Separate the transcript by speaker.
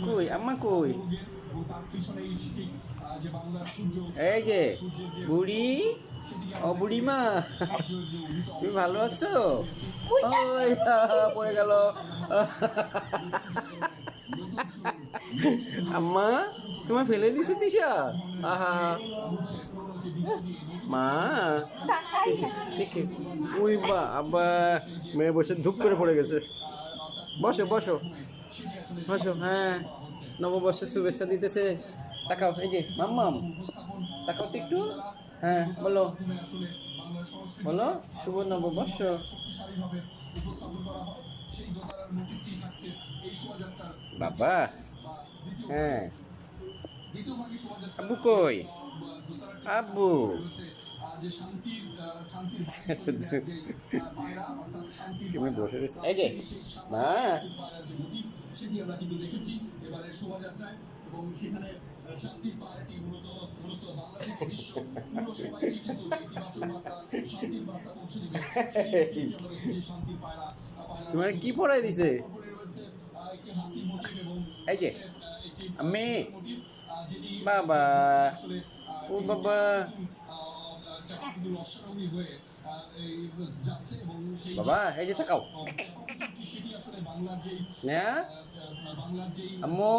Speaker 1: কই আম্মা কই? এই যে বুড়ি, ও বুড়িমা, তুমি ভালো আছো? ওই পড়ে গেল। আম্মা তোমার ফেলে দিছে তিশা? আহা মা দেখে ওই বা আব্বা মেয়ে বসে ধূপ করে পড়ে গেছে। বসো বসো বসো। হ্যাঁ, নববর্ষের শুভেচ্ছা দিতেছে। তাকাও, এই যে মাম্মাম, তাকাও তো একটু। হ্যাঁ বলো বলো, শুভ নববর্ষ। বাবা হ্যাঁ, আব্বু কই? আব্বু তুমি বসে রয়েছে। এই যে মা, তোমার কি পড়াই দিছে? এই যে মেয়ে, বাবা, ও বাবা, বাবা এই যে তাকাও না আম্মু।